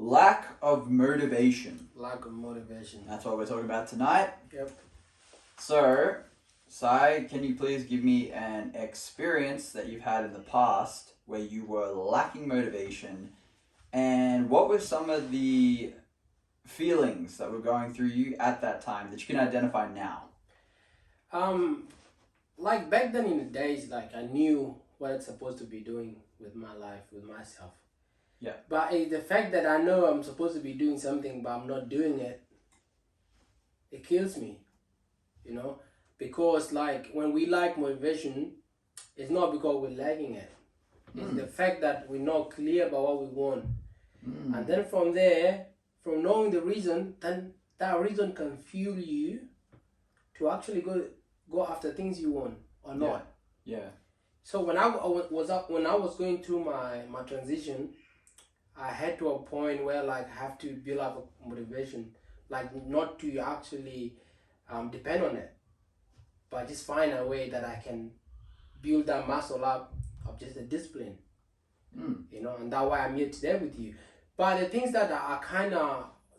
lack of motivation. Lack of motivation. That's what we're talking about tonight. Yep. So, Sai, can you please give me an experience that you've had in the past where you were lacking motivation, and what were some of the feelings that were going through you at that time that you can identify now? Like back then in the days, like I knew what I'm supposed to be doing with my life, with myself. Yeah. But the fact that I know I'm supposed to be doing something but I'm not doing it, it kills me, you know? Because like when we lack motivation, it's not because we're lacking it. It's the fact that we're not clear about what we want. And then from there, from knowing the reason, then that reason can fuel you to actually go after things you want or not. Yeah. So when I was going through my transition, I had to a point where like I have to build up a motivation, like not to actually depend on it, but just find a way that I can build that muscle up of just the discipline. You know, and that's why I'm here today with you. But the things that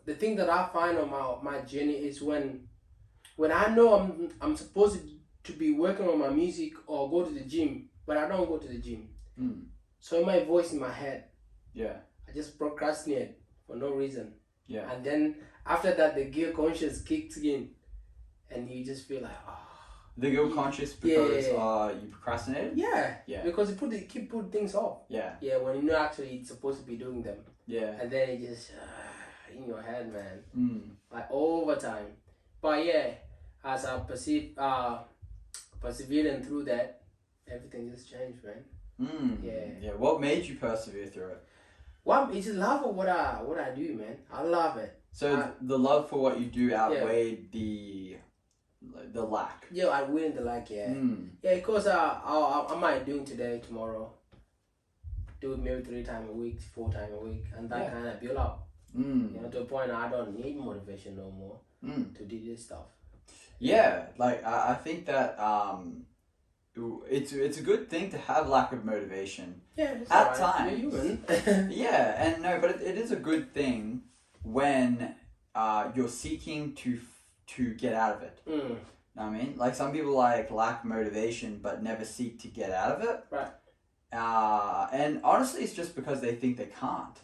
the thing that I find on my journey is when I know I'm supposed to be working on my music or go to the gym, but I don't go to the gym. So my voice in my head, I just procrastinate for no reason. And then after that, the guilt conscious kicks in, and you just feel like, The guilt conscious because you procrastinated? Yeah. Because you keep putting things off. Yeah. When you know actually it's supposed to be doing them. Yeah. And then it just in your head, man. Like over time. But as I persevering through that, everything just changed, man. Yeah. What made you persevere through it? Well, it's just love of what I do, man. I love it. So the love for what you do outweighed the lack. I win the lack, because I might doing today, tomorrow. Do it maybe 3 times a week, 4 times a week, and that kind of build up. You know, to a point I don't need motivation no more to do this stuff. Like I think that it's a good thing to have lack of motivation. At times. You're human. But it is a good thing when you're seeking to get out of it. Know what I mean? Like some people lack motivation but never seek to get out of it. Right. And honestly, it's just because they think they can't.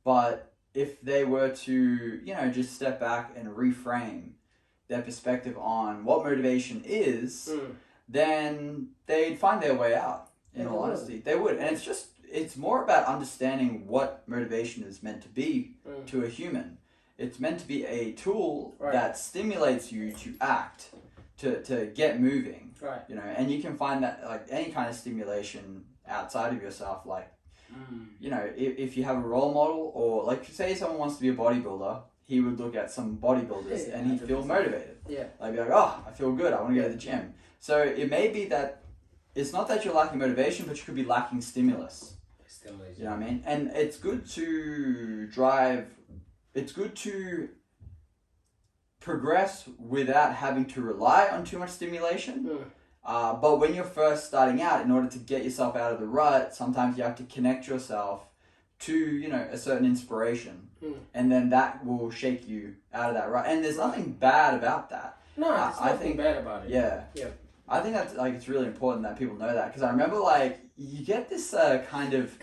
But if they were to, just step back and reframe their perspective on what motivation is, then they'd find their way out. In all honesty, they would. And it's more about understanding what motivation is meant to be to a human. It's meant to be a tool that stimulates you to act, to get moving. Right. And you can find that like any kind of stimulation outside of yourself, like if you have a role model, or like say someone wants to be a bodybuilder, he would look at some bodybuilders and he'd feel motivated. Like be like, I feel good, I want to go to the gym. So it may be that it's not that you're lacking motivation, but you could be lacking stimulus. You know what I mean? And it's good to progress without having to rely on too much stimulation. But when you're first starting out, in order to get yourself out of the rut, sometimes you have to connect yourself to, a certain inspiration. And then that will shake you out of that rut. And there's nothing bad about that. No, there's nothing bad about it. Yeah. I think that's it's really important that people know that, because I remember you get this kind of,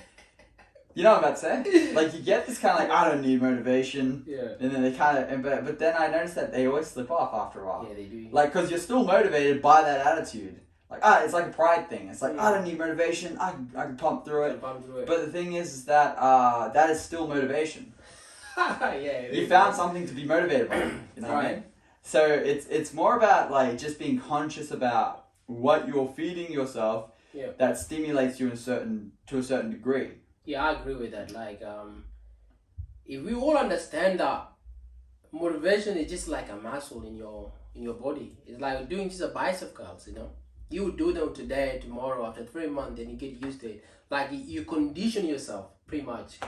you know what I'm about to say? Like you get this kind of I don't need motivation. And then they kind of, but then I noticed that they always slip off after a while. Yeah, they do. Like, because you're still motivated by that attitude. Like, it's like a pride thing. It's like, I don't need motivation. I can pump through it. But the thing is that that is still motivation. You found something to be motivated by. You know what I mean? So it's more about just being conscious about what you're feeding yourself that stimulates you to a certain degree. Yeah, I agree with that. Like, if we all understand that motivation is just like a muscle in your body. It's like doing just a bicep curls, You do them today, tomorrow, after 3 months, then you get used to it. Like you condition yourself pretty much,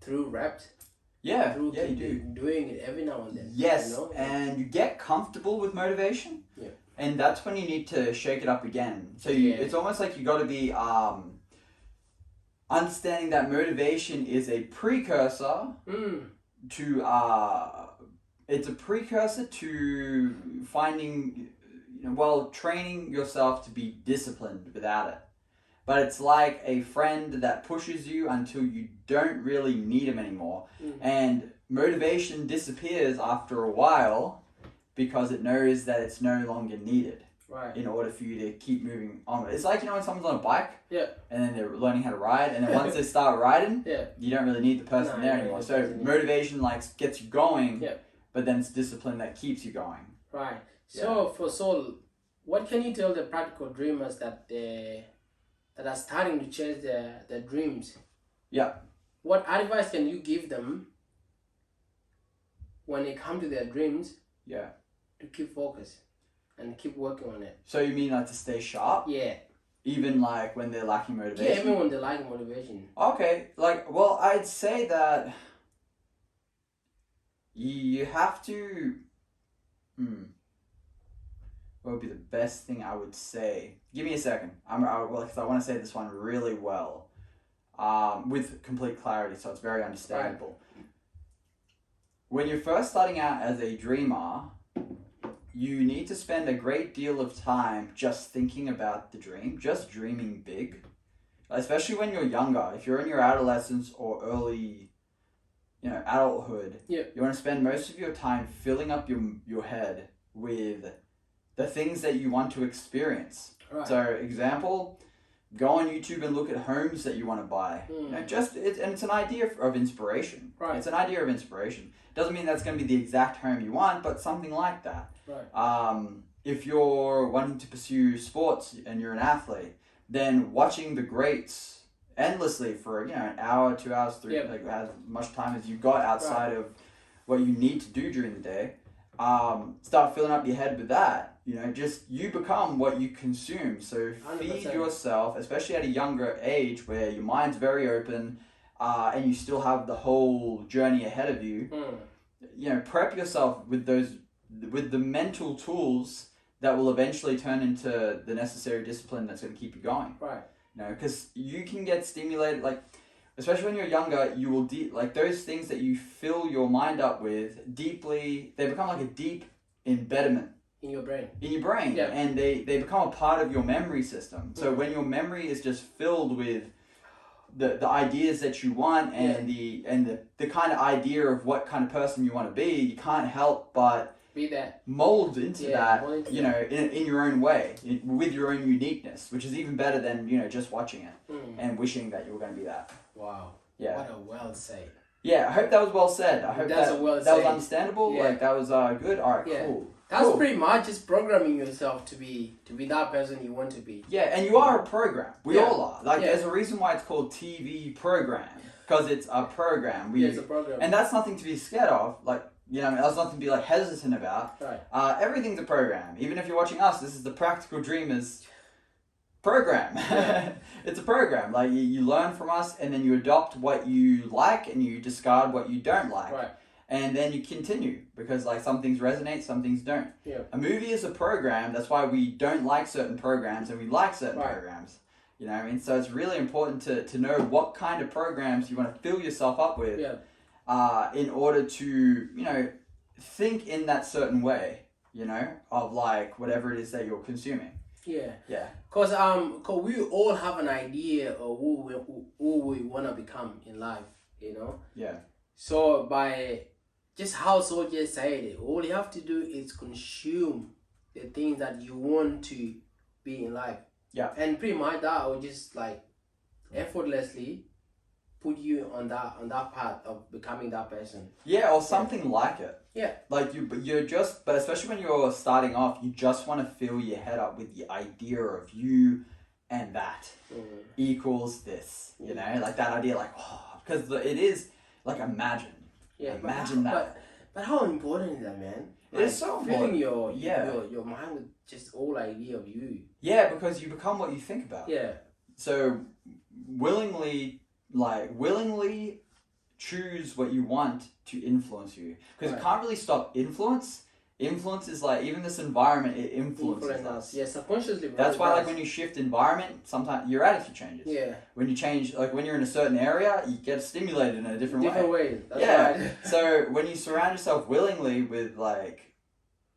through reps. Yeah, through you do. Doing it every now and then. Yes, and you get comfortable with motivation. And that's when you need to shake it up again. So it's almost like you got to be understanding that motivation is a precursor to it's a precursor to finding, training yourself to be disciplined without it. But it's like a friend that pushes you until you don't really need him anymore. And motivation disappears after a while because it knows that it's no longer needed. Right. In order for you to keep moving on. It's like, when someone's on a bike, yeah, and then they're learning how to ride, and then once they start riding, yeah, you don't really need the person there anymore. So motivation gets you going, but then it's discipline that keeps you going. Right. So for Saul, what can you tell the practical dreamers that are starting to chase their dreams? Yeah. What advice can you give them when they come to their dreams? Yeah. To keep focused and keep working on it. So you mean to stay sharp? Yeah. Even when they're lacking motivation? Yeah, even when they're lacking motivation. Okay. I'd say that you have to... What would be the best thing I would say? Give me a second. Because I want to say this one really well. With complete clarity, so it's very understandable. Right. When you're first starting out as a dreamer, you need to spend a great deal of time just thinking about the dream, just dreaming big. Especially when you're younger. If you're in your adolescence or early, adulthood, you want to spend most of your time filling up your head with the things that you want to experience. Right. So, example, go on YouTube and look at homes that you want to buy. It's an idea of inspiration. Right. It's an idea of inspiration. Doesn't mean that's going to be the exact home you want, but something like that. Right. If you're wanting to pursue sports and you're an athlete, then watching the greats endlessly for an hour, 2 hours, 3, as much time as you got outside of what you need to do during the day. Start filling up your head with that. Just you become what you consume. So feed 100%. Yourself, especially at a younger age where your mind's very open, and you still have the whole journey ahead of you. Prep yourself with the mental tools that will eventually turn into the necessary discipline that's going to keep you going. Right. Because you can get stimulated, especially when you're younger, you will those things that you fill your mind up with deeply, they become like a deep embedment. In your brain. Yeah. And they become a part of your memory system. So when your memory is just filled with the ideas that you want and the kind of idea of what kind of person you want to be, you can't help but be that. Mold into that, in your own way, with your own uniqueness, which is even better than, just watching it and wishing that you were going to be that. Wow. Yeah. What a well said. Yeah, I hope that was well said. I hope that was understandable. Yeah. That was good. All right, cool. That's pretty much just programming yourself to be that person you want to be. Yeah, and you are a program. We all are. There's a reason why it's called TV program, because it's a program. It's a program. And that's nothing to be scared of. That's nothing to be hesitant about. Right. Everything's a program. Even if you're watching us, this is the Practical Dreamers program. It's a program. You learn from us, and then you adopt what you like, and you discard what you don't like. Right. And then you continue, because some things resonate, some things don't. Yeah. A movie is a program. That's why we don't like certain programs and we like certain programs. You know what I mean? So it's really important to know what kind of programs you want to fill yourself up with in order to, think in that certain way, of whatever it is that you're consuming. Yeah. Yeah. Cause we all have an idea of who we want to become in life, Yeah. So by just how Saul just said it, all you have to do is consume the things that you want to be in life. Yeah. And pretty much that will just effortlessly put you on that path of becoming that person. Yeah, or something like it. Yeah. But especially when you're starting off, you just want to fill your head up with the idea of you and that equals this, that idea, because it is imagine. Yeah, imagine that. But how important is that, man? It is so important. Filling your mind with just all idea of you. Yeah, because you become what you think about. Yeah. So willingly choose what you want to influence you, because you can't really stop influence influence is like, even this environment, it influences Influence us. us. Yeah, subconsciously. Bro, That's it why, like, does. when you shift environment, sometimes your attitude changes. Yeah. When you change, like, when you're in a certain area, you get stimulated in a different way. Way. That's Yeah. right. So when you surround yourself willingly with, like,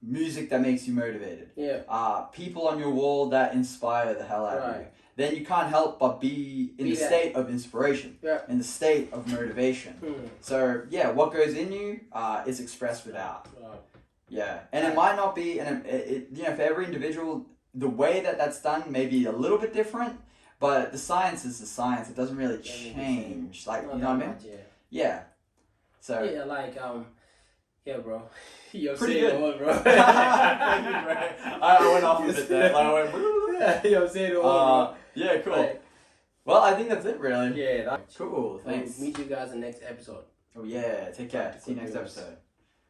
music that makes you motivated, Yeah. people on your wall that inspire the hell out of you, Right. then you can't help but be in Be the that. state of inspiration, Yeah. in the state of motivation. Mm. So yeah, what goes in you is expressed without. Right. Yeah, and it might not be, and you know, for every individual, the way that that's done may be a little bit different, but the science is the science. It doesn't really change. Like, Not you know what that I mean? much, yeah. Yeah. So. Yeah, like yeah, bro. You're Pretty saying good. it all, bro. I went off a bit there. Like, I went. You're saying it all, Yeah, cool. Like, Well, I think that's it, really. yeah, that's Cool. Thanks. Meet you guys in the next episode. Oh yeah. Take care. See you next Good news. episode.